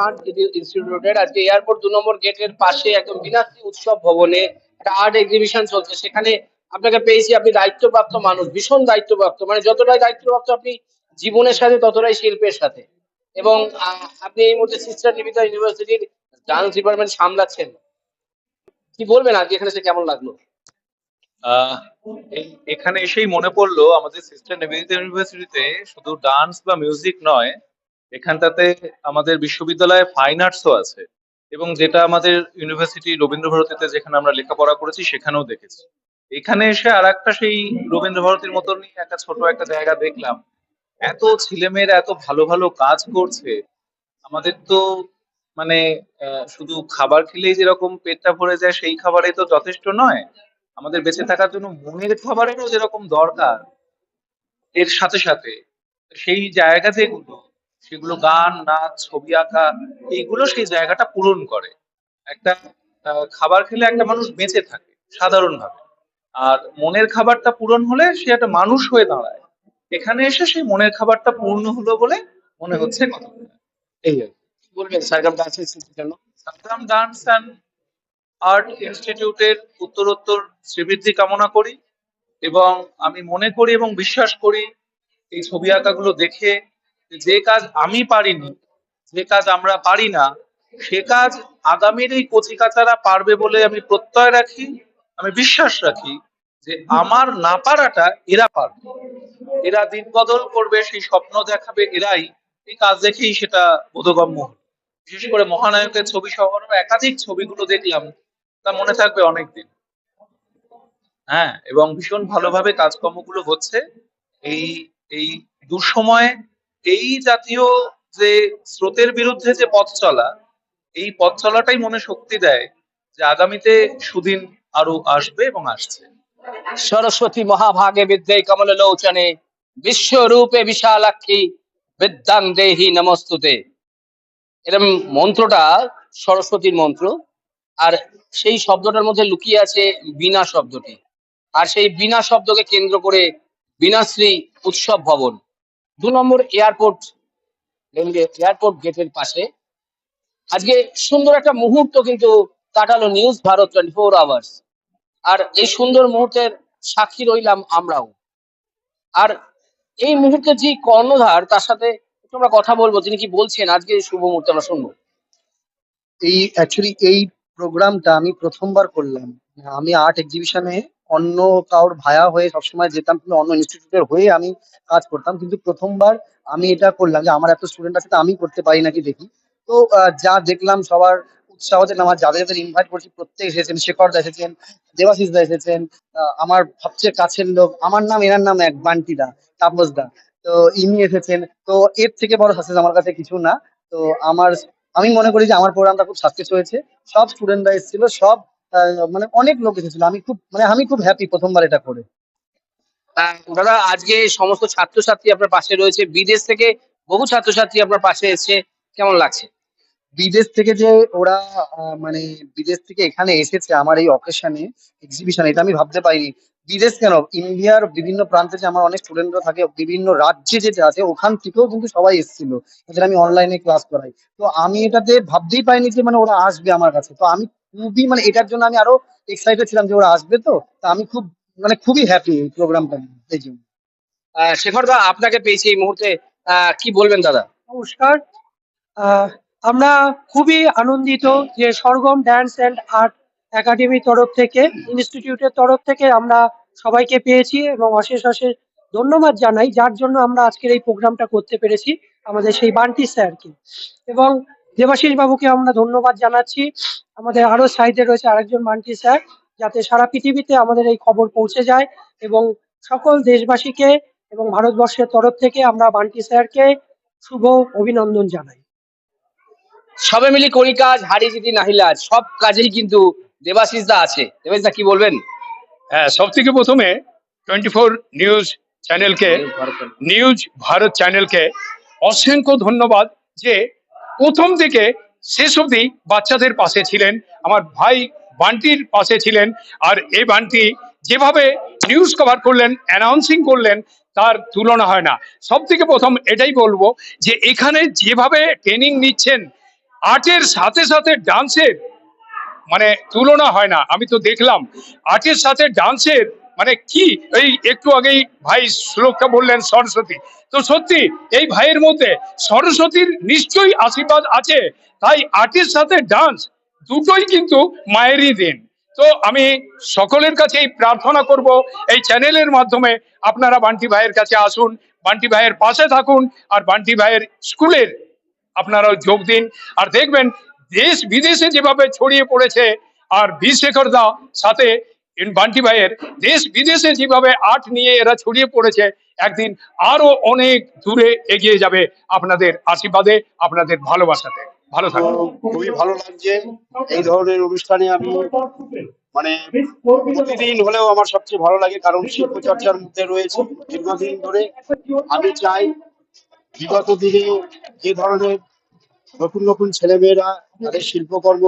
Art ইনস্টিটিউটের আজকে airport 2 নম্বর গেটের পাশে একদম বিনাশ্রী উৎসব ভবনে একটা আর্ট এক্সিবিশন চলছে। সেখানে আপনাকে পেয়েছি, আপনি দায়িত্বপ্রাপ্ত মানুষ, ভীষণ দায়িত্বপ্রাপ্ত, মানে যতটাই দায়িত্বপ্রাপ্ত আপনি জীবনের সাথে ততটাই শিল্পের সাথে। এবং আপনি এই মুহূর্তে সিস্টার নিবেদিতা ইউনিভার্সিটির ডান্স ডিপার্টমেন্ট সামলাচ্ছেন। কি বলবেন আজকে এখানে সে কেমন লাগলো? আহ এখানে এসেই মনে পড়লো আমাদের সিস্টার নিবেদিতা ইউনিভার্সিটিতে শুধু ডান্স বা মিউজিক নয়, এখানটাতে আমাদের বিশ্ববিদ্যালয়ে ফাইন আর্টসও আছে। এবং যেটা আমাদের ইউনিভার্সিটি রবীন্দ্র ভারতীতে যেখানে আমরা লেখাপড়া করেছি সেখানেও দেখেছি। এখানে এসে আর একটা সেই রবীন্দ্র ভারতীর মতনই একটা ছোট একটা জায়গা দেখলাম। এত ছেলেমেয়েরা এত ভালো ভালো কাজ করছে। আমাদের তো মানে শুধু খাবার খেলেই যেরকম পেটটা ভরে যায় সেই খাবারেই তো যথেষ্ট নয়। আমাদের বেঁচে থাকার জন্য মনের খাবারেরও যেরকম দরকার, এর সাথে সাথে সেই জায়গা যেগুলো, সেগুলো গান, নাচ, ছবি আঁকা, এইগুলো সেই জায়গাটা পূরণ করে। একটা খাবার খেলে একটা মানুষ বেঁচে থাকে সাধারণভাবে, আর মনের খাবারটা পূরণ হলে সে একটা মানুষ হয়ে দাঁড়ায়। এখানে এসে সেই মনের খাবারটা পূর্ণ হলো বলে মনে হচ্ছে কথা। এই আর কি। কি বলবেন সারগাম ডান্স ইনস্টিটিউটের জন্য? সাদ্দাম ডান্স অ্যান্ড আর্ট ইনস্টিটিউটের উত্তরোত্তর শ্রীবৃদ্ধি কামনা করি। এবং আমি মনে করি এবং বিশ্বাস করি এই ছবি আঁকাগুলো দেখে, যে কাজ আমি পারিনি, যে কাজ আমরা পারি না, সে কাজ আগামীর এই কচিকাঁচারা পারবে বলে আমি প্রত্যয় রাখি। আমি বিশ্বাস রাখি যে আমার না পারাটা এরা পারবে, এরা দিন বদল করবে, সেই স্বপ্ন দেখাবে এরাই। এই কাজ দেখেই সেটা বোধগম্য হলো। বিশেষ করে মহানায়কের ছবি সহ আরো একাধিক ছবিগুলো দেখলাম, তা মনে থাকবে অনেকদিন। হ্যাঁ, এবং ভীষণ ভালোভাবে কাজকর্মগুলো হচ্ছে। এই এই দুঃসময়ে এই জাতীয় যে স্রোতের বিরুদ্ধে যে পথ চলা, এই পথ চলাটাই মনে শক্তি দেয় যে আগামীতে সুদিন আরো আসবে এবং আসছে। সরস্বতী মহাভাগে বিদ্যে কমল লোচনে বিশ্বরূপে বিশালাক্ষী বিদ্যাং দেহি নমস্তুতে। এরকম মন্ত্রটা সরস্বতীর মন্ত্র। আর সেই শব্দটার মধ্যে লুকিয়ে আছে বীণা শব্দটি। আর সেই বীণা শব্দকে কেন্দ্র করে বীণাশ্রী উৎসব ভবন 2 নম্বর এয়ারপোর্ট গেটের পাশে আজকে সুন্দর একটা মুহূর্ত কিন্তু কাটালো নিউজ ভারত 24 আওয়ার্স। আর এই সুন্দর মুহূর্তের সাক্ষী রইলাম আমরাও। আর এই মুহূর্তে যে কর্ণধার, তার সাথে একটু আমরা কথা বলবো। তিনি কি বলছেন আজকে এই শুভ মুহূর্তে, আমরা শুনবো। এই প্রোগ্রামটা আমি প্রথমবার করলাম। আমি আর্ট এক্সিবিশনে অন্য কারোর ভায়া হয়ে সবসময় যেতাম, কিন্তু অন্য ইনস্টিটিউটের হয়ে আমি কাজ করতাম, কিন্তু প্রথমবার আমি এটা করলাম যে আমার এত স্টুডেন্ট আছে, তো আমি করতে পারি নাকি দেখি। তো যা দেখলাম সবার উৎসাহ দেখলাম, আমার যাদের যাদের ইনভাইট করছি প্রত্যেক এসেছেন, শেখর দা এসেছেন, দেবাশিস দা এসেছেন, আমার সবচেয়ে কাছের লোক, আমার নাম এনার নাম এক, বান্টি দা, তাপস দা, তো ইনি এসেছেন। তো এর থেকে বড় সাকসেস আমার কাছে কিছু না। তো আমার আমি মনে করি যে আমার প্রোগ্রামটা খুব সাকসেস হয়েছে। সব স্টুডেন্টরা এসেছিল, সব মানে অনেক লোক এসেছিল। আমি খুব হ্যাপি প্রথমবার এটা করে। দাদা, আজকে সমস্ত ছাত্রছাত্রী আপনার পাশে রয়েছে, বিদেশ থেকে বহু ছাত্রছাত্রী আপনার পাশে এসেছে, কেমন লাগছে? বিদেশ থেকে যে ওরা মানে বিদেশ থেকে এখানে এসেছে আমার এই অকেশনে, এক্সিবিশনে, এটা আমি ভাবতে পারিনি। বিদেশ কেন, ইন্ডিয়ার বিভিন্ন প্রান্তে যে আমার অনেক স্টুডেন্টরা থাকে, বিভিন্ন রাজ্যে যেটা আছে ওখান থেকেও কিন্তু সবাই এসেছিল, যাদের আমি অনলাইনে ক্লাস করাই। তো আমি এটাতে ভাবতেই পারিনি যে মানে ওরা আসবে আমার কাছে। তো আমি খুবই মানে এটার জন্য আমি আরো এক্সাইটেড ছিলাম যে ওরা আসবে। তো তা আমি খুবই হ্যাপি এই প্রোগ্রামটা নিয়ে, এই জন্য। শেখর দা, আপনাকে পেয়েছি এই মুহূর্তে, কি বলবেন দাদা? নমস্কার। আহ, আমরা খুবই আনন্দিত যে সরগম ড্যান্স অ্যান্ড আর্ট একাডেমির তরফ থেকে, ইনস্টিটিউটের তরফ থেকে আমরা সবাইকে পেয়েছি এবং অশেষ অশেষ ধন্যবাদ জানাই, যার জন্য আমরা আজকের এই প্রোগ্রামটা করতে পেরেছি, আমাদের সেই বান্টি স্যারকে। এবং দেবাশিস বাবুকে আমরা ধন্যবাদ জানাচ্ছি। আমাদের আরো সাইডে রয়েছে আরেকজন বান্টি স্যার, যাতে সারা পৃথিবীতে আমাদের এই খবর পৌঁছে যায়। এবং সকল দেশবাসীকে এবং ভারতবর্ষের তরফ থেকে আমরা বান্টি স্যারকে শুভ অভিনন্দন জানাই। সবে মিলি করি কাজ, হারি জিতি নাহিলাজ, সব কাজেই কিন্তু দেবাশিস দা আছে। দেবাশিস দা, কি বলবেন? হ্যাঁ, সব থেকে প্রথমে 24 নিউজ ভারত চ্যানেলকে অসংখ্য ধন্যবাদ, যে প্রথম থেকে শেষ অবধি বাচ্চাদের পাশে ছিলেন, আমার ভাই বান্টির পাশে ছিলেন। আর এই বান্টি যেভাবে নিউজ কভার করলেন, অ্যানাউন্সিং করলেন, তার তুলনা হয় না। সব থেকে প্রথম এটাই বলবো যে এখানে যেভাবে ট্রেনিং নিচ্ছেন, আর্টের সাথে সাথে ডান্সের মানে তুলনা হয় না। আমি তো দেখলাম আর্টের সাথে ডান্সের মানে কি, এই একটু আগেই ভাই শ্লোকটা বললেন সরস্বতী, তো সত্যি এই ভাইয়ের মধ্যে সরস্বতীর নিশ্চয়ই আশীর্বাদ আছে। তাই আর্টের সাথে ডান্স দুটোই কিন্তু মায়েরই দেন। তো আমি সকলের কাছেই প্রার্থনা করব, এই চ্যানেলের মাধ্যমে আপনারা বান্টি ভাইয়ের কাছে আসুন, বান্টি ভাইয়ের পাশে থাকুন, আর বান্টি ভাইয়ের স্কুলের আপনারাও যোগ দিন। আর দেখবেন দেশ বিদেশে যেভাবে ছড়িয়ে পড়েছে, আর বি শেখর দা সাথে বান্টি ভাইয়ের দেশ বিদেশে যেভাবে আর্ট নিয়ে এরা ছড়িয়ে পড়েছে, একদিন আরো অনেক দূরে এগিয়ে যাবে আপনাদের আশীর্বাদে, আপনাদের ভালোবাসাতে। ভালো তো থাকবেন। খুবই ভালো লাগছে এই ধরনের অনুষ্ঠানে। আমি মানে প্রতিদিন হলেও আমার সবচেয়ে ভালো লাগে, কারণ শিল্প চর্চার মধ্যে রয়েছে দীর্ঘদিন ধরে। আমি চাই বিগত দিনে যে ধরনের নতুন নতুন ছেলেমেয়েরা তাদের শিল্পকর্ম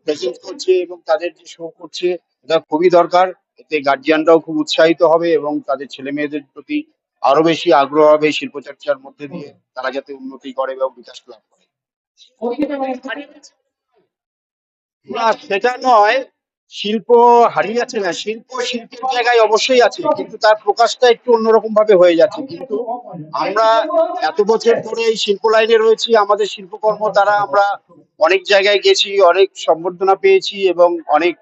প্রেজেন্ট করছে এবং তাদের যে শো করছে, এটা খুবই দরকার। এতে গার্জিয়ানরাও খুব উৎসাহিত হবে এবং তাদের ছেলে মেয়েদের প্রতি আরো বেশি আগ্রহ হবে এই শিল্প চর্চার মধ্যে দিয়ে, তারা যাতে উন্নতি করে এবং বিকাশ লাভ করে। না, সেটা নয়, শিল্প হারিয়ে যাচ্ছে না, শিল্প শিল্পের জায়গায় অবশ্যই আছে, কিন্তু তার প্রকাশটা একটু অন্যরকম ভাবে হয়ে যাচ্ছে। কিন্তু আমরা এত বছর ধরে এই শিল্প লাইনে রয়েছি, আমাদের শিল্পকর্ম দ্বারা আমরা অনেক জায়গায় গেছি, অনেক সম্বর্ধনা পেয়েছি এবং অনেক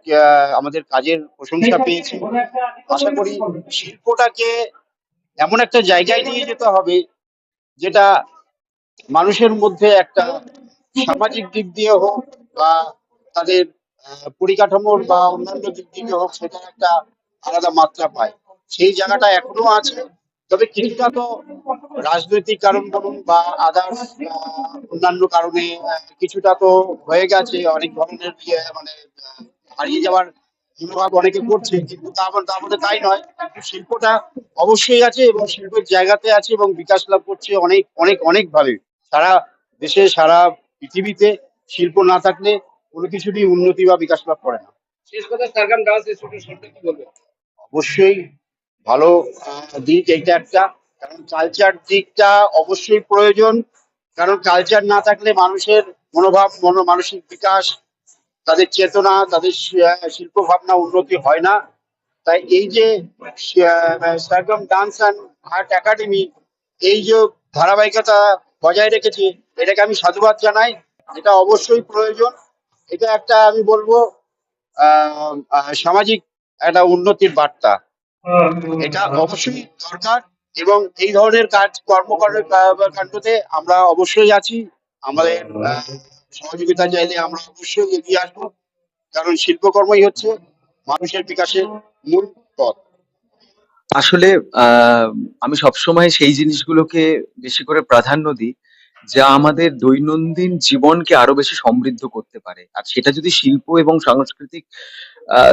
আমাদের কাজের প্রশংসা পেয়েছি। আশা করি শিল্পটাকে এমন একটা জায়গায় নিয়ে যেতে হবে যেটা মানুষের মধ্যে একটা সামাজিক দিক দিয়ে হোক বা তাদের পরিকাঠামোর বা অন্যান্য দিক থেকে হোক, সেটা একটা আলাদা মাত্রা পায়। সেই জায়গাটা এখনো আছে, তবে কিছুটা তো রাজনৈতিক কারণ বলুন বা আদার্স অন্যান্য কারণে কিছুটা তো হয়ে গেছে। অনেক ধরনের মানে হারিয়ে যাওয়ার মনোভাব অনেকে করছে, কিন্তু তার মধ্যে তাই নয়। কিন্তু শিল্পটা অবশ্যই আছে এবং শিল্পের জায়গাতে আছে এবং বিকাশ লাভ করছে অনেক অনেক অনেক ভাবে। সারা দেশে সারা পৃথিবীতে শিল্প না থাকলে কোনো কিছুরই উন্নতি বা বিকাশ লাভ করে না। শেষ কথা, সার্কাম ডান্স ইনস্টিটিউট সম্পর্কে কি বলবেন? অবশ্যই ভালো দিক এইটা একটা, কারণ কালচার দিকটা অবশ্যই প্রয়োজন। কারণ কালচার না থাকলে মানুষের মনোভাব মানসিক বিকাশ, তাদের চেতনা, তাদের শিল্প ভাবনা উন্নতি হয় না। তাই এই যে circum dance and art academy এই যে ধারাবাহিকতা বজায় রেখেছে, এটাকে আমি সাধুবাদ জানাই। এটা অবশ্যই প্রয়োজন। এটা একটা আমি বলবো সামাজিক একটা উন্নতির বার্তা, এটা অবশ্যই দরকার। এবং এই ধরনের কাণ্ডতে আমরা অবশ্যই আছি। আমাদের সহযোগিতা চাইলে আমরা অবশ্যই এগিয়ে আসবো, কারণ শিল্পকর্মই হচ্ছে মানুষের বিকাশের মূল পথ। আসলে আমি সবসময় সেই জিনিসগুলোকে বেশি করে প্রাধান্য দিই যা আমাদের দৈনন্দিন জীবনকে আরো বেশি সমৃদ্ধ করতে পারে। আর সেটা যদি শিল্প এবং সাংস্কৃতিক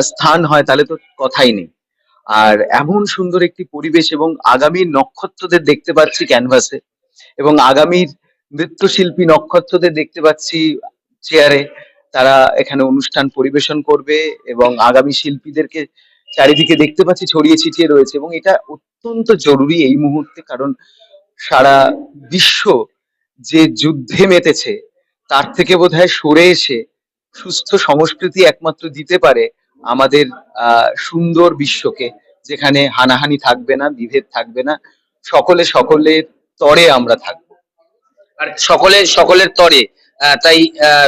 স্থান হয় তাহলে তো কথাই নেই। আর এমন সুন্দর একটি পরিবেশ এবং আগামীর নক্ষত্রদের দেখতে পাচ্ছি ক্যানভাসে, এবং আগামীর নৃত্যশিল্পী নক্ষত্রদের দেখতে পাচ্ছি চেয়ারে। তারা এখানে অনুষ্ঠান পরিবেশন করবে এবং আগামী শিল্পীদেরকে চারিদিকে দেখতে পাচ্ছি ছড়িয়ে ছিটিয়ে রয়েছে, এবং এটা অত্যন্ত জরুরি এই মুহূর্তে। কারণ সারা বিশ্ব যে যুদ্ধে মেতেছে তার থেকে বোধহয় সরে এসে সুস্থ সংস্কৃতি একমাত্র দিতে পারে আমাদের সুন্দর বিশ্বকে, যেখানে হানাহানি থাকবে না, বিভেদ থাকবে না, সকলে সকলের তরে আমরা থাকবো। আর সকলের তরে। তাই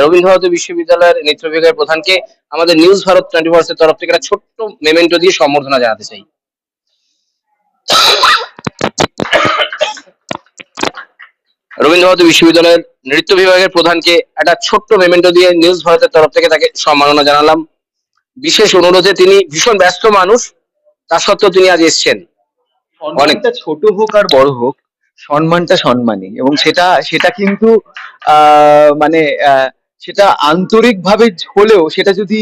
রবীন্দ্র ভারতী বিশ্ববিদ্যালয়ের নৃত্য বিভাগের প্রধানকে আমাদের নিউজ ভারত 24 এর তরফ থেকে একটা ছোট্ট মেমেন্টো দিয়ে সম্বর্ধনা জানাতে চাই। রবীন্দ্র ভারতী বিশ্ববিদ্যালয়ের নৃত্য বিভাগের প্রধানকে একটা ছোট্ট মেমেন্টো দিয়ে নিউজ ভারতের তরফ থেকে তাকে সম্মাননা জানালাম। বিশেষ অনুরোধে, তিনি ভীষণ ব্যস্ত মানুষ, তা সত্ত্বেও তিনি আজ এসেছেন। অনেকটা ছোট হোক আর বড় হোক, সম্মানটা সম্মানই, এবং সেটা সেটা কিন্তু মানে সেটা আন্তরিক ভাবে হলেও সেটা যদি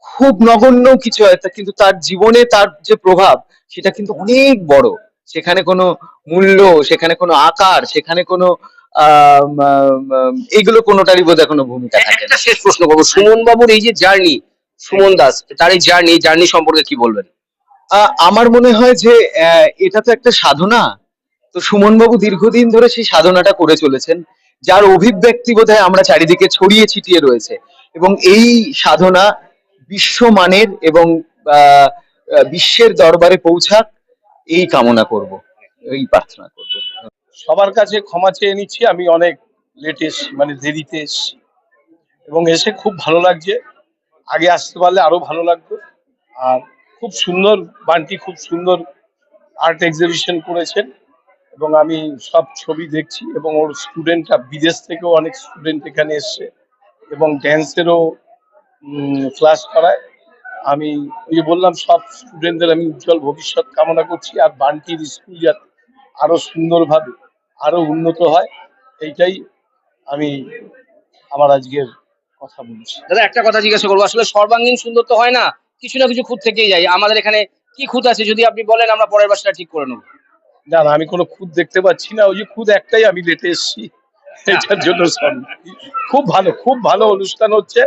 খুব নগণ্য কিছু হয় কিন্তু তার জীবনে তার যে প্রভাব সেটা কিন্তু অনেক বড়। সেখানে কোনো মূল্য, সেখানে কোনো আকার, সেখানে কোনো এইগুলো কোনোটারই বোধহয় কোনো ভূমিকা থাকে না। একটা শেষ প্রশ্ন করবো, সুমন বাবুর এই যে জার্নি, সুমন দাস, তার এই জার্নি সম্পর্কে কি বলবেন? আমার মনে হয় যে এটা তো একটা সাধনা। তো সুমন বাবু দীর্ঘদিন ধরে সেই সাধনাটা করে চলেছেন, যার অভিব্যক্তি বোধহয় আমরা চারিদিকে ছড়িয়ে ছিটিয়ে রয়েছে, এবং এই সাধনা বিশ্বমানের এবং আহ, বিশ্বের দরবারে পৌঁছাক, এই কামনা করব, এই প্রার্থনা করব। সবার কাছে ক্ষমা চেয়ে নিচ্ছি, আমি অনেক লেট মানে দেরিতে এসেছি এবং এসে খুব ভালো লাগছে। আগে আসতে পারলে আরো ভালো লাগতো। আর খুব সুন্দর, বান্টি খুব সুন্দর আর্ট এক্সিবিশন করেছেন এবং আমি সব ছবি দেখছি এবং ওর স্টুডেন্টরা বিদেশ থেকেও অনেক স্টুডেন্ট এখানে এসছে এবং ড্যান্সেরও ক্লাস করায়। আমি ওই যে বললাম, সব স্টুডেন্টদের আমি উজ্জ্বল ভবিষ্যৎ কামনা করছি, আর বান্টির স্কুল যাতে আরো সুন্দরভাবে আরো উন্নত হয়, এইটাই আমি আমার আজকের কথা বলছি। দাদা একটা কথা জিজ্ঞাসা করবো, আসলে সর্বাঙ্গীন সুন্দর তো হয় না, কিছু না কিছু খুঁত থেকেই যায়। আমাদের এখানে কি খুঁত আছে যদি আপনি বলেন, আমরা পরের বার সেটা ঠিক করে নেবো। না না, আমি কোনো খুদ দেখতে পাচ্ছি না, ওই যে খুদ একটাই, আমি লেটে এসেছি, এটার জন্য sorry। খুব ভালো, খুব ভালো অনুষ্ঠান হচ্ছে,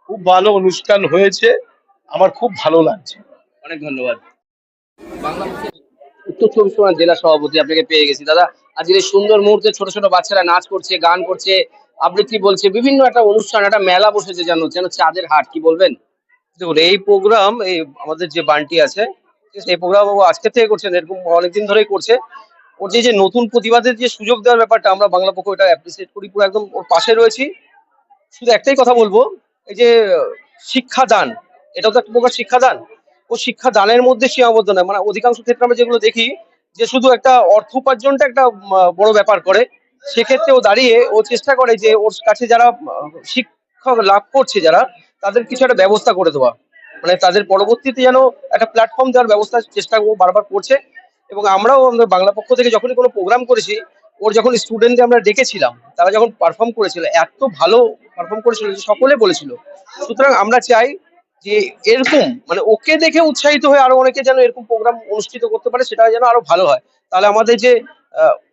খুব ভালো অনুষ্ঠান হয়েছে, আমার খুব ভালো লাগছে। অনেক ধন্যবাদ। বাংলাদেশের উত্তর চব্বিশ পরগনা জেলা সভাপতি আপনাকে পেয়ে গেছি দাদা। আজকের এই সুন্দর মুহূর্তে ছোট ছোট বাচ্চারা নাচ করছে, গান করছে, আবৃত্তি বলছে, বিভিন্ন একটা অনুষ্ঠান, একটা মেলা বসেছে যেন যেন চাঁদের হাট, কি বলবেন? দেখুন, এই প্রোগ্রাম, এই আমাদের যে বান্টি আছে, ঠিক আছে, এই প্রোগ্রাম ও আজকে থেকে করছেন, এরকম অনেকদিন ধরেই করছে। ওর যে যে নতুন প্রতিবাদের যে সুযোগ দেওয়ার ব্যাপারটা, আমরা বাংলা পক্ষ এটা অ্যাপ্রিসিয়েট করি, পুরো একদম ওর পাশে রয়েছি। শুধু একটাই কথা বলবো, এই যে শিক্ষাদান, এটাও তো একটা প্রকার শিক্ষাদান। ও শিক্ষাদানের মধ্যে সীমাবদ্ধ নয়, মানে অধিকাংশ ক্ষেত্রে আমরা যেগুলো দেখি যে শুধু একটা অর্থ উপার্জনটা একটা বড় ব্যাপার করে, সেক্ষেত্রে ও দাঁড়িয়ে ও চেষ্টা করে যে ওর কাছে যারা শিক্ষা লাভ করছে, যারা, তাদের কিছু একটা ব্যবস্থা করে দেওয়া, মানে তাদের পরবর্তীতে যেন একটা প্ল্যাটফর্ম দেওয়ার ব্যবস্থা চেষ্টা ও বারবার করছে। এবং আমরাও আমাদের বাংলা পক্ষ থেকে যখনই কোনো প্রোগ্রাম করেছি, ওর যখন স্টুডেন্টদের আমরা ডেকেছিলাম, তারা যখন পারফর্ম করেছিল, এত ভালো পারফর্ম করেছিল যে সকলে বলেছিল। সুতরাং আমরা চাই যে এরকম, মানে ওকে দেখে উৎসাহিত হয়ে আরো অনেকে যেন এরকম প্রোগ্রাম অনুষ্ঠিত করতে পারে, সেটা যেন আরো ভালো হয়। তাহলে আমাদের যে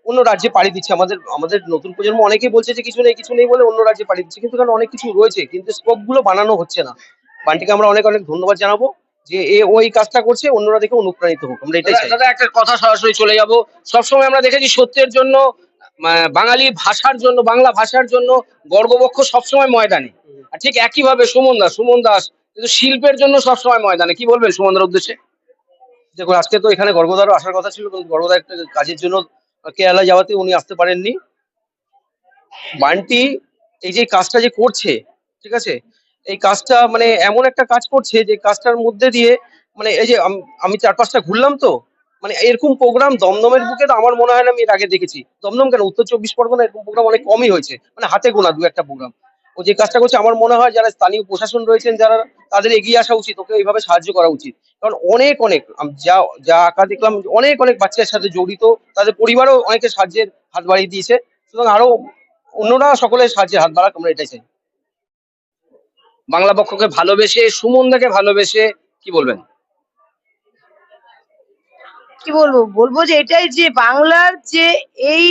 অন্য রাজ্যে পাড়ি দিচ্ছে, আমাদের আমাদের নতুন প্রজন্ম অনেকেই বলছে যে কিছু নেই কিছু নেই বলে অন্য রাজ্যে পাড়ি দিচ্ছে, কিন্তু কারণ অনেক কিছু রয়েছে, কিন্তু স্কোপ গুলো বানানো হচ্ছে না। বান্টিকে আমরা অনেক অনেক ধন্যবাদ জানাবো যে ওই কাজটা করছে, অন্যরা দেখে অনুপ্রাণিত হোক, আমরা এটাই চাই। দাদা একটা কথা সরাসরি চলে যাব, সবসময় আমরা দেখেছি সত্যের জন্য, বাঙালি ভাষার জন্য, বাংলা ভাষার জন্য গর্গবক্ষ সবসময় ময়দানে, আর ঠিক একইভাবে সুমন দাস কিন্তু শিল্পের জন্য সবসময় ময়দানে, কি বলবেন সুমনদার উদ্দেশ্যে? দেখুন, আজকে তো এখানে গর্গদারও আসার কথা ছিল, কিন্তু গর্গদা একটা কাজের জন্য কেরালা যাওয়াতে উনি আসতে পারেননি। বান্টি এই যে কাজটা যে করছে, ঠিক আছে, এই কাজটা মানে এমন একটা কাজ করছে যে কাজটার মধ্যে দিয়ে, মানে এই যে আমি 4-5টা ঘুরলাম তো, মানে এরকম প্রোগ্রাম দমদমের বুকে তো আমার মনে হয় না আমি এর আগে দেখেছি। দমদম কেন, উত্তর 24 পরগনা এরকম প্রোগ্রাম অনেক কমই হয়েছে, মানে হাতে গোনা 2-1টা প্রোগ্রাম। ও যে কাজটা করছে, আমার মনে হয় যারা স্থানীয় প্রশাসন রয়েছেন, যারা, তাদের এগিয়ে আসা উচিত, ওকে এইভাবে সাহায্য করা উচিত। কারণ অনেক অনেক যা যা আঁকা দেখলাম, অনেক অনেক বাচ্চার সাথে জড়িত, তাদের পরিবারও অনেকে সাহায্যের হাত বাড়িয়ে দিয়েছে। সুতরাং আরো অন্যরা সকলে সাহায্যের হাত বাড়াক, আমরা এটাই চাই। বাংলা পক্ষকে ভালোবেসে, সুমনদাকে ভালোবেসে, কি বলবেন? কি বলবো, বলবো যে এটাই, যে বাংলার যে এই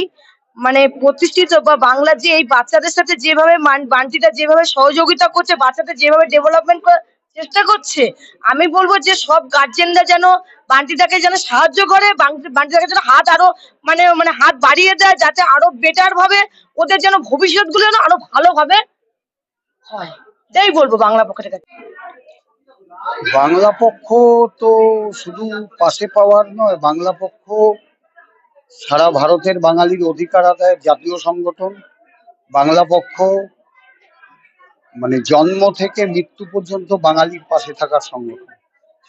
মানে প্রতিষ্ঠিত, বা বাংলার যে এই বাচ্চাদের সাথে যেভাবে বান্টিটা যেভাবে সহযোগিতা করছে, বাচ্চাদের যেভাবে ডেভেলপমেন্ট করার চেষ্টা করছে, আমি বলবো যে সব গার্জেনরা যেন বান্টিটাকে যেন সাহায্য করে, বান্টিটাকে যেন হাত আরো মানে মানে হাত বাড়িয়ে দেয়, যাতে আরো বেটার ভাবে ওদের যেন ভবিষ্যৎ গুলো যেন আরো ভালোভাবে হয়। এটাই বলবো বাংলা পক্ষ থেকে। বাংলা পক্ষ তো শুধু পাশে পাওয়ার নয়, বাংলা পক্ষ সারা ভারতের বাঙালির অধিকার আদায়ের জাতীয় সংগঠন। বাংলা পক্ষ মানে জন্ম থেকে মৃত্যু পর্যন্ত বাঙালির পাশে থাকার সংগঠন।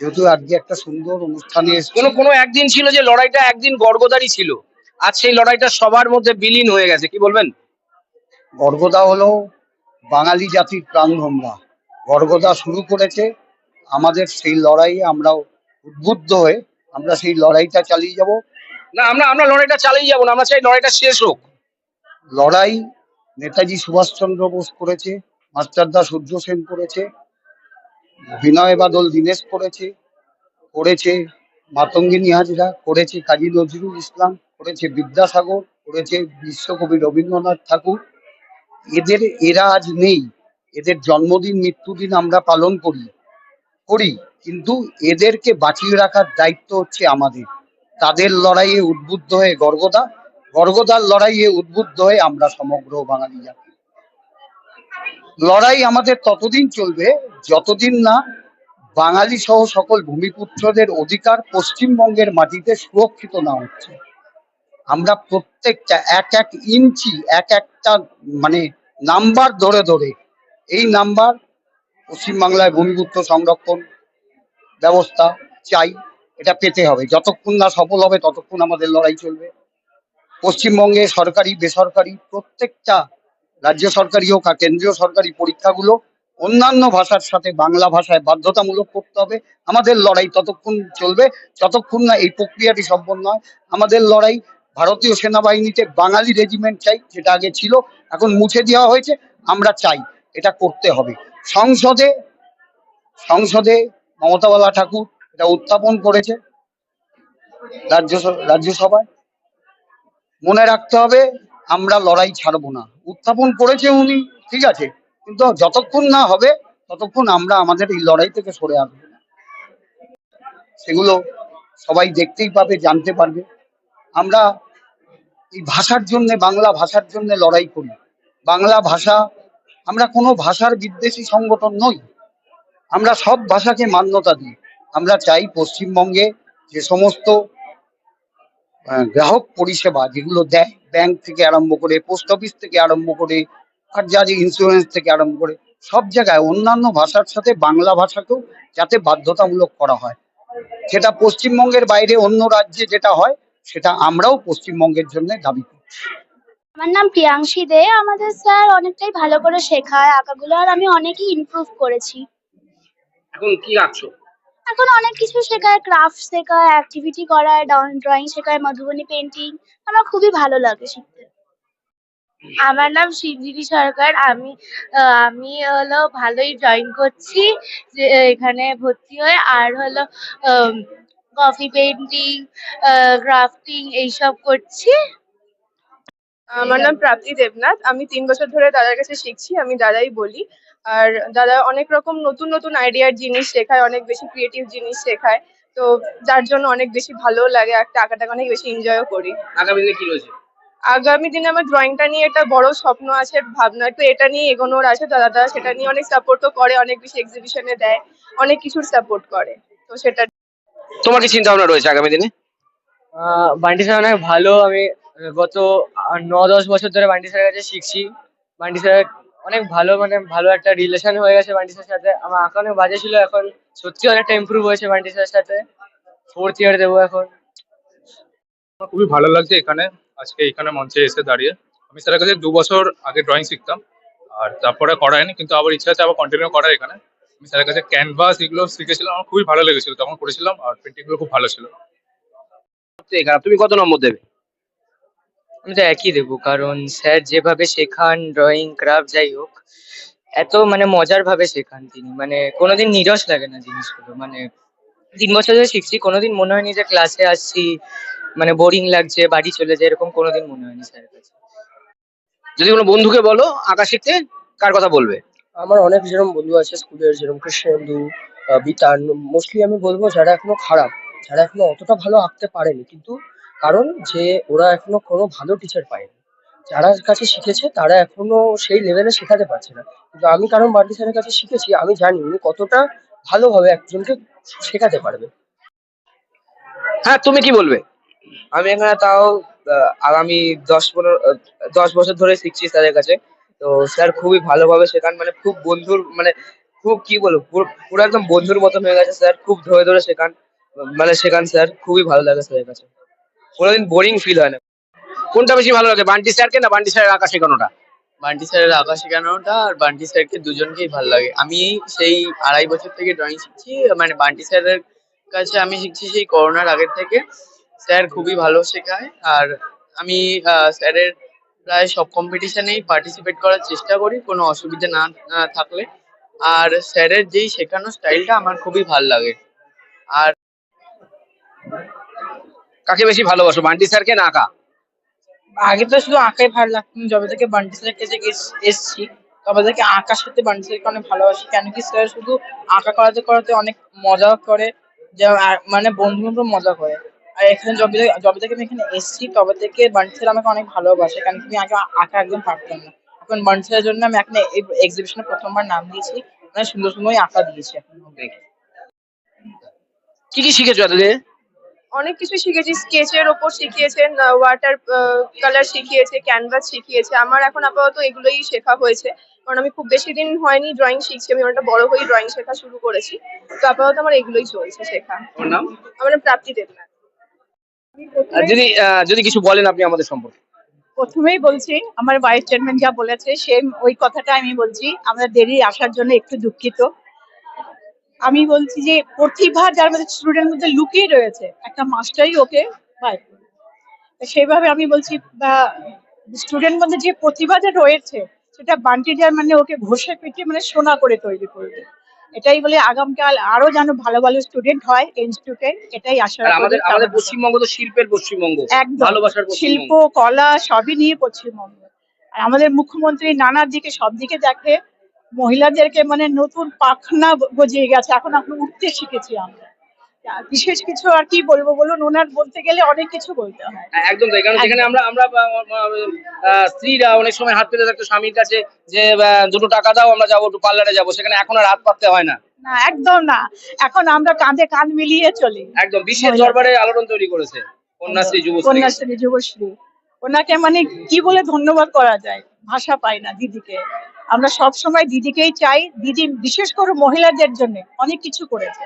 যেহেতু আজকে একটা সুন্দর অনুষ্ঠানে এসেছি, কোনো একদিন ছিল যে লড়াইটা একদিন গর্গদারই ছিল, আজ সেই লড়াইটা সবার মধ্যে বিলীন হয়ে গেছে, কি বলবেন? গর্গদা হলো বাঙালি জাতির প্রাণভোমরা। গর্গদা শুরু করেছে, আমাদের সেই লড়াইয়ে আমরাও উদ্বুদ্ধ হয়ে আমরা সেই লড়াইটা চালিয়ে যাব। না, আমরা লড়াইটা চালিয়ে যাবো না, আমরা চাই লড়াইটা শেষ হোক। লড়াই নেতাজি সুভাষচন্দ্র বোস করেছে, মাস্টারদা সূর্য সেন করেছে, বিনয় বাদল দীনেশ করেছে মাতঙ্গিনী হাজরা, করেছে কাজী নজরুল ইসলাম, করেছে বিদ্যাসাগর, করেছে বিশ্বকবি রবীন্দ্রনাথ ঠাকুর। এরা আজ নেই, এদের জন্মদিন মৃত্যুদিন আমরা পালন করি, কিন্তু এদেরকে বাঁচিয়ে রাখার দায়িত্ব হচ্ছে আমাদের। তাদের লড়াইয়ে উদ্বুদ্ধ হয়ে গর্গদার লড়াইয়ে উদ্বুদ্ধ হয়ে আমরা সমগ্র বাঙালি জাতি। লড়াই আমাদের ততদিন চলবে যতদিন না বাঙালি সহ সকল ভূমিপুত্রদের অধিকার পশ্চিমবঙ্গের মাটিতে সুরক্ষিত না হচ্ছে। আমরা প্রত্যেকটা এক এক ইঞ্চি এক একটা মানে নাম্বার ধরে ধরে এই নাম্বার পশ্চিমবাংলায় ভূমিপুত্র সংরক্ষণ ব্যবস্থা চাই, এটা পেতে হবে। যতক্ষণ না সফল হবে ততক্ষণ আমাদের লড়াই চলবে। পশ্চিমবঙ্গে সরকারি বেসরকারি প্রত্যেকটা রাজ্য সরকারি হোক আর কেন্দ্রীয় সরকারি পরীক্ষাগুলো অন্যান্য ভাষার সাথে বাংলা ভাষায় বাধ্যতামূলক করতে হবে। আমাদের লড়াই ততক্ষণ চলবে যতক্ষণ না এই প্রক্রিয়াটি সম্পন্ন হয়। আমাদের লড়াই ভারতীয় সেনাবাহিনীতে বাঙালি রেজিমেন্ট চাই, যেটা আগে ছিল, এখন মুছে দেওয়া হয়েছে। আমরা চাই, এটা করতে হবে। সংসদে সংসদে মমতা বালা ঠাকুর এটা উত্থাপন করেছে রাজ্যসভায়। মনে রাখতে হবে আমরা লড়াই ছাড়বো না। উত্থাপন করেছে উনি, ঠিক আছে, কিন্তু যতক্ষণ না হবে ততক্ষণ আমরা আমাদের এই লড়াই থেকে সরে আসবো না। সেগুলো সবাই দেখতেই পাবে, জানতে পারবে। আমরা এই ভাষার জন্য, বাংলা ভাষার জন্য লড়াই করি। বাংলা ভাষা, আমরা কোনো ভাষার বিদ্বেষী সংগঠন নই, আমরা সব ভাষাকে মান্যতা দিই। আমরা চাই পশ্চিমবঙ্গে যে সমস্ত গ্রাহক পরিষেবা যেগুলো দেয়, ব্যাংক থেকে আরম্ভ করে পোস্ট অফিস থেকে আরম্ভ করে আর যা যে ইন্স্যুরেন্স থেকে আরম্ভ করে সব জায়গায় অন্যান্য ভাষার সাথে বাংলা ভাষাকেও যাতে বাধ্যতামূলক করা হয়। সেটা পশ্চিমবঙ্গের বাইরে অন্য রাজ্যে যেটা হয় সেটা আমরাও পশ্চিমবঙ্গের জন্য দাবি করি। আমার নাম প্রিয়াংশী দে। আমাদের স্যার অনেকটাই ভালো করে শেখায় আঁকাগুলো, আর আমি অনেকই ইমপ্রুভ করেছি। এখন কি আঁকছো? এখন অনেক কিছু শেখায়, ক্রাফট শেখায়, অ্যাক্টিভিটি করায়, ড্রয়িং শেখায়, মধুবনী পেন্টিং। আমার খুবই ভালো লাগে শিখতে। আমার নাম শিবজিরি সরকার। আমি হলো ভালোই ড্রয়িং করছি, যে এখানে ভর্তি হয়ে। আর হলো কফি পেন্টিং, ক্রাফটিং এইসব করছি। আমার নাম প্রাপ্তি দেবনাথ। আমি 3 বছর ধরে দাদার কাছে শিখছি। আমি দাদাই বলি। আর দাদা অনেক রকম নতুন নতুন আইডিয়ার জিনিস শেখায়, অনেক বেশি ক্রিয়েটিভ জিনিস শেখায়। তো যার জন্য অনেক বেশি ভালো লাগে, একটা আঁকাটাকে অনেক বেশি এনজয়ও করি। আগামী দিনে কি রয়েছে? আগামী দিনে আমার ড্রয়িংটা নিয়ে একটা বড় স্বপ্ন আছে, ভাবনা, তো এটা নিয়ে এগোনোর আছে। দাদা সেটা নিয়ে অনেক সাপোর্টও করে, অনেক বেশি এক্সিবিশনে দেয়, অনেক কিছুর সাপোর্ট করে। তো সেটা তোমার কি চিন্তা ভাবনা রয়েছে আগামী দিনে? বান্টি স্যার অনেক ভালো। আমি গত 9-10 বছর ধরে বান্টি স্যারের কাছে শিখছি। বান্টি স্যার অনেক ভালো, মানে ভালো একটা রিলেশন হয়ে গেছে বান্টি স্যারের সাথে। আমার আঁকা অনেক বাজে ছিল, এখন সত্যি অনেকটা ইমপ্রুভ হয়েছে বান্টি স্যারের সাথে। 4th ইয়ার দেবো এখন। আমার খুবই ভালো লাগছে আজকে এখানে মঞ্চে এসে দাঁড়িয়ে। আমি স্যারের কাছে 2 বছর আগে ড্রয়িং শিখতাম, আর তারপরে করায়নি, কিন্তু আবার ইচ্ছা আছে আবার কন্টিনিউ করার এখানে। আমি স্যারের কাছে ক্যানভাস এগুলো শিখেছিলাম, আমার খুবই ভালো লেগেছিল, তখন করেছিলাম, আর পেন্টিং গুলো খুব ভালো ছিল। তুমি কত নম্বর দেবে? আমি তো একই দেবো, কারণ স্যার যেভাবে শেখান, ড্রয়িং ক্রাফট যাই হোক, এত মানে মজার ভাবে শেখান তিনি। মানে কোনোদিন নিরস লাগে না জিনিসগুলো। মানে 3 বছর ধরে শিখছি, কোনোদিন মনে হয়নি যে ক্লাসে আসছি মানে বোরিং লাগছে, বাড়ি চলে যায়, এরকম কোনোদিন মনে হয়নি স্যারের কাছে। যদি কোনো বন্ধুকে বলো আঁকা শিখতে, কার কথা বলবে? আমার অনেক যেরকম বন্ধু আছে স্কুলের, যেরকম কৃষ্ণেন্দু, বিতান। মোস্টলি আমি বলবো যারা এখনো খারাপ, যারা এখনো অতটা ভালো আঁকতে পারেনি, কিন্তু কারণ যে ওরা এখনো কোনো ভালো টিচার পায়নি। যারা কাছে শিখেছে তারা এখনো সেই লেভেলে শেখাতে পারছে না, কিন্তু আমি কারণ বান্টি স্যারের কাছে শিখেছি, আমি জানি উনি কতটা ভালোভাবে একজনকে শেখাতে পারবে। হ্যাঁ, তুমি কি বলবে? আমি এখানে তাও আগামী 10 বছর ধরে শিখছি স্যারের কাছে। তো স্যার খুবই ভালোভাবে শেখান, মানে খুব বন্ধুর, মানে খুব কি বলবো, পুরো একদম বন্ধুর মতন হয়ে গেছে স্যার। খুব ধরে ধরে শেখান, মানে শেখান স্যার, খুবই ভালো লাগে স্যারের কাছে। কোনোদিন বোরিং ফিল হয় না। কোনটা বেশি ভালো লাগে, বান্টি স্যারকে না বান্টি স্যারের আঁকা শেখানোটা? বান্টি স্যারের আঁকা শেখানোটা আর বান্টি স্যারকে দুজনকেই ভালো লাগে। আমি সেই 2.5 বছর থেকে ড্রয়িং শিখছি, মানে বান্টি স্যারের কাছে আমি শিখছি সেই করোনার আগের থেকে। স্যার খুবই ভালো শেখায়, আর আমি স্যারের প্রায় সব কম্পিটিশনেই পার্টিসিপেট করার চেষ্টা করি, কোনো অসুবিধা না থাকলে। আর স্যারের যেই শেখানোর স্টাইলটা আমার খুবই ভালো লাগে। আর কাকে বেশি ভালোবাসো, বান্টি স্যারকে না আঁকা? আগে তো শুধু আঁকাই ভালো লাগতো, যবে থেকে বান্টি স্যারের কাছে এসছি তো আমাদেরকে আঁকার সাথে বান্টি স্যারকে অনেক ভালোবাসি, কেন কি স্যার শুধু আঁকা করাতে করাতে অনেক মজা করে, যে মানে বন্ধু বন্ধু মজা করে। আর এখানে যবে যবে থেকে আমি এখানে এসেছি তবে থেকে বান্টি স্যার আমাকে অনেক ভালোবাসে, কারণ কি আমি আগে আঁকা একদম পারতাম না। এখন বান্টি স্যারের জন্য আমি এখন এই এক্সিবিশনে প্রথমবার নাম দিয়েছি, মানে সুন্দর সুন্দর আঁকা দিয়েছি এখন অব্দি। কি কি শিখেছো এতদিনে? অনেক কিছু শিখেছি, স্কেচের ওপর শিখিয়েছেন, ওয়াটার কালার শিখিয়েছে, ক্যানভাস শিখিয়েছে। আমার এখন আপাতত এগুলোই শেখা হয়েছে, কারণ আমি খুব বেশি দিন হয়নি ড্রয়িং শিখছি, আমি অনেকটা বড় হয়ে ড্রয়িং শেখা শুরু করেছি। তো আপাতত আমার এগুলোই চলছে শেখা। তোমার নাম? আমার নাম প্রাপ্তি দেবনাথ। যদি কিছু বলেন আপনি আমাদের সম্পর্কে। প্রথমেই বলছি, আমার ভাইস চেয়ারম্যান যা বলেছে সেম ওই কথাটা আমি বলছি। আমরা দেরি আসার জন্য একটু দুঃখিত। আমি বলছি যে প্রতিভা যার মধ্যে স্টুডেন্ট মধ্যে লুকিয়ে রয়েছে, একটা মাস্টারই ওকে বার করবে। তো সেইভাবে আমি বলছি, স্টুডেন্ট মধ্যে যে প্রতিভাটা রয়েছে সেটা বান্টি যার মানে ওকে ঘষে পিটিয়ে মানে সোনা করে তৈরি করবে। এটাই বলে আগামীকাল আরো যেন ভালো ভালো স্টুডেন্ট হয় ইনস্টিটিউটে, এটাই আশা আর করি। আমাদের পশ্চিমবঙ্গ তো শিল্পের পশ্চিমবঙ্গ, একদম ভালোবাসার শিল্প পশ্চিমবঙ্গ। কলা সবই নিয়ে পশ্চিমবঙ্গ। আর আমাদের মুখ্যমন্ত্রী নানার দিকে সব দিকে দেখে মহিলাদেরকে মানে নতুন পাখনা গজিয়ে গেছে, এখন উঠতে শিখেছি আমরা। আর বিশেষ কিছু আর কি বলবো বলুন, ওনার বলতে গেলে অনেক কিছু বলতে হয়। হ্যাঁ, একদম তাই। কারণ যেখানে আমরা আমরা স্ত্রীরা অনেক সময় হাত পেতে থাকতো স্বামীর কাছে যে দুটো টাকা দাও আমরা যাবো একটু পার্লারে যাবো, সেখানে এখন আর হাত পাততে হয় না। না, একদম না। এখন আমরা কাঁধে কাঁধ মিলিয়ে চলি। একদম বিশ্বের দরবারে আলোড়ন তৈরি করেছে কন্যাশ্রী যুবশ্রী। কন্যাশ্রী যুবশ্রী, ওনাকে মানে কি বলে ধন্যবাদ করা যায়, ভাষা পাই না দিদিকে। আমরা সব সময় দিদিকেই চাই। দিদি বিশেষ করে মহিলাদের জন্য অনেক কিছু করেছে।